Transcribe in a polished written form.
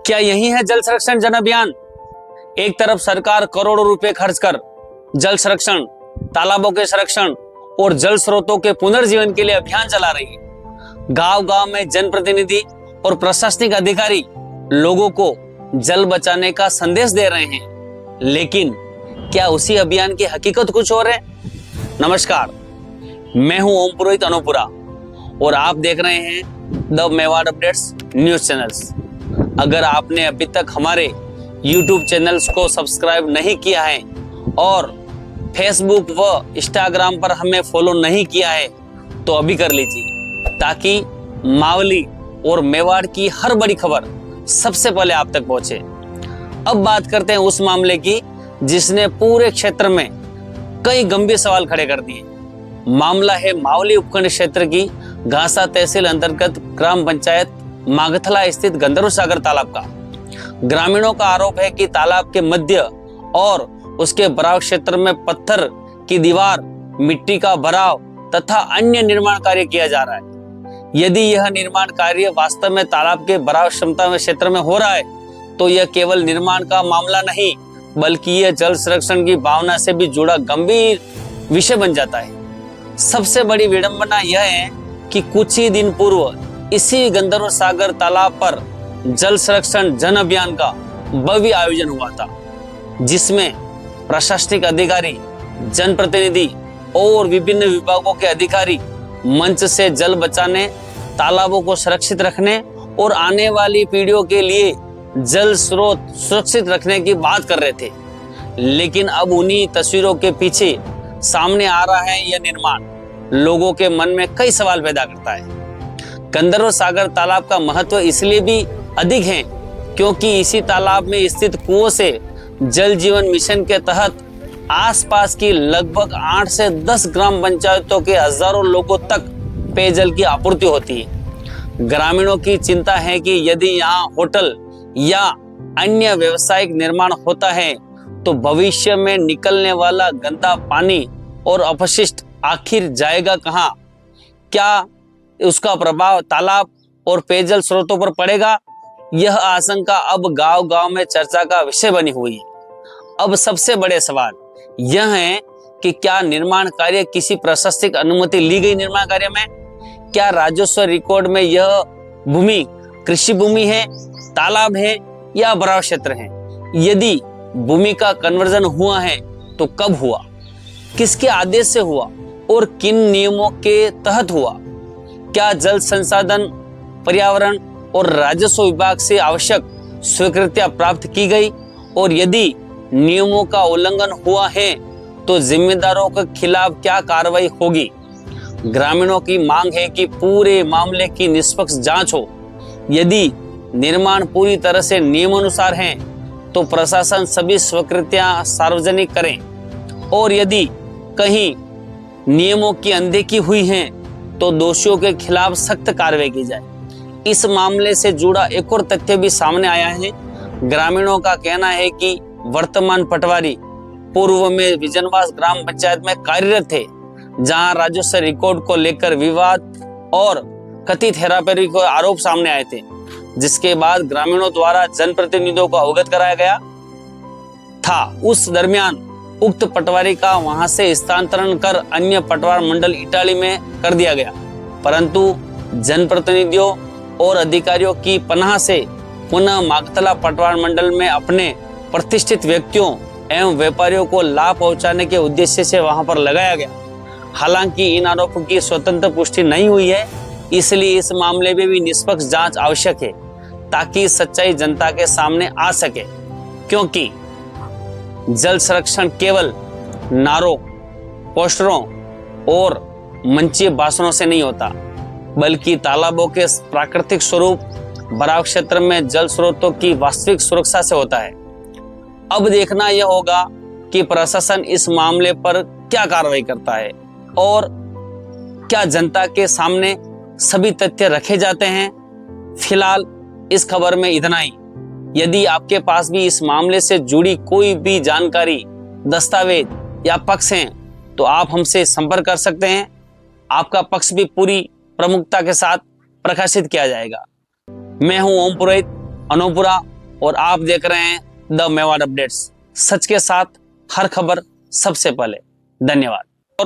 क्या यही है जल संरक्षण जन अभियान? एक तरफ सरकार करोड़ों रुपए खर्च कर जल संरक्षण, तालाबों के संरक्षण और जल स्रोतों के पुनर्जीवन के लिए अभियान चला रही है। गांव-गांव में जनप्रतिनिधि और प्रशासनिक अधिकारी लोगों को जल बचाने का संदेश दे रहे हैं, लेकिन क्या उसी अभियान की हकीकत कुछ और है? नमस्कार, मैं हूं ओम पुरोहित अनोपुरा और आप देख रहे हैं the Mewar updates news channels. अगर आपने अभी तक हमारे YouTube चैनल्स को सब्सक्राइब नहीं किया है और फेसबुक व इंस्टाग्राम पर हमें फॉलो नहीं किया है तो अभी कर लीजिए, ताकि मावली और मेवाड़ की हर बड़ी खबर सबसे पहले आप तक पहुंचे। अब बात करते हैं उस मामले की जिसने पूरे क्षेत्र में कई गंभीर सवाल खड़े कर दिए। मामला है मावली उपखंड क्षेत्र की घासा तहसील अंतर्गत ग्राम पंचायत मागथला स्थित गंधर्व सागर तालाब का। ग्रामीणों का आरोप है कि तालाब के मध्य और उसके बराव क्षेत्र में पत्थर की दीवार, मिट्टी का भराव तथा अन्य निर्माण कार्य किया जा रहा है। यदि यह निर्माण कार्य वास्तव में तालाब के बराव क्षमता में क्षेत्र में हो रहा है तो यह केवल निर्माण का मामला नहीं, बल्कि यह जल संरक्षण की भावना से भी जुड़ा गंभीर विषय बन जाता है। सबसे बड़ी विडंबना यह है कि कुछ ही दिन पूर्व इसी गंधर्व सागर तालाब पर जल संरक्षण जन अभियान का भव्य आयोजन हुआ था, जिसमें प्रशासनिक अधिकारी, जनप्रतिनिधि और विभिन्न विभागों के अधिकारी मंच से जल बचाने, तालाबों को सुरक्षित रखने और आने वाली पीढ़ियों के लिए जल स्रोत सुरक्षित रखने की बात कर रहे थे। लेकिन अब उन्हीं तस्वीरों के पीछे सामने आ रहा है यह निर्माण लोगों के मन में कई सवाल पैदा करता है। गंधर्व सागर तालाब का महत्व इसलिए भी अधिक है क्योंकि इसी तालाब में स्थित कुओं से जल जीवन मिशन के तहत आसपास की लगभग 8 से 10 ग्राम पंचायतों के हजारों लोगों तक पेयजल की आपूर्ति होती है। ग्रामीणों की चिंता है कि यदि यहाँ होटल या अन्य व्यावसायिक निर्माण होता है तो भविष्य में निकलने वाला गंदा पानी और अपशिष्ट आखिर जाएगा कहाँ? क्या उसका प्रभाव तालाब और पेयजल स्रोतों पर पड़ेगा? यह आशंका अब गांव-गांव में चर्चा का विषय बनी हुई है। अब सबसे बड़े सवाल यह है कि क्या निर्माण कार्य किसी प्रशासनिक अनुमति ली गई निर्माण कार्य में? क्या राजस्व रिकॉर्ड में यह भूमि कृषि भूमि है, तालाब है या बराव क्षेत्र है? यदि भूमि का कन्वर्जन हुआ है तो कब हुआ, किसके आदेश से हुआ और किन नियमों के तहत हुआ? क्या जल संसाधन, पर्यावरण और राजस्व विभाग से आवश्यक स्वीकृतियां प्राप्त की गई? और यदि नियमों का उल्लंघन हुआ है तो जिम्मेदारों के खिलाफ क्या कार्रवाई होगी? ग्रामीणों की मांग है कि पूरे मामले की निष्पक्ष जांच हो। यदि निर्माण पूरी तरह से नियमानुसार है तो प्रशासन सभी स्वीकृतियां सार्वजनिक करें, और यदि कहीं नियमों की अनदेखी हुई है तो दोषियों के खिलाफ सख्त कार्रवाई की जाए। इस मामले से जुड़ा एक और तथ्य भी सामने आया है। ग्रामीणों का कहना है कि वर्तमान पटवारी पूर्व में विजनवास ग्राम पंचायत में कार्यरत थे, जहां राजस्व रिकॉर्ड को लेकर विवाद और कथित हेराफेरी को आरोप सामने आए थे, जिसके बाद ग्रामीणों द्वारा जनप्रतिनिधियों को अवगत कराया गया था। उस दरमियान उक्त पटवारी का वहां से स्थानांतरण कर अन्य पटवार मंडल इटाली में कर दिया गया, परंतु जनप्रतिनिधियों और अधिकारियों की पनाह से पुनः मागथला पटवार मंडल में अपने प्रतिष्ठित व्यक्तियों एवं व्यापारियों को लाभ पहुंचाने के उद्देश्य से वहां पर लगाया गया। हालांकि इन आरोपों की स्वतंत्र पुष्टि नहीं हुई है, इसलिए इस मामले में भी निष्पक्ष जांच आवश्यक है ताकि सच्चाई जनता के सामने आ सके। क्योंकि जल संरक्षण केवल नारों, पोस्टरों और मंचीय भाषणों से नहीं होता, बल्कि तालाबों के प्राकृतिक स्वरूप, बराव क्षेत्र में जल स्रोतों की वास्तविक सुरक्षा से होता है। अब देखना यह होगा कि प्रशासन इस मामले पर क्या कार्रवाई करता है और क्या जनता के सामने सभी तथ्य रखे जाते हैं। फिलहाल इस खबर में इतना ही। यदि आपके पास भी इस मामले से जुड़ी कोई भी जानकारी, दस्तावेज या पक्ष हैं तो आप हमसे संपर्क कर सकते हैं। आपका पक्ष भी पूरी प्रमुखता के साथ प्रकाशित किया जाएगा। मैं हूं ओम पुरोहित अनोपुरा और आप देख रहे हैं द मेवाड़ अपडेट्स, सच के साथ हर खबर सबसे पहले। धन्यवाद।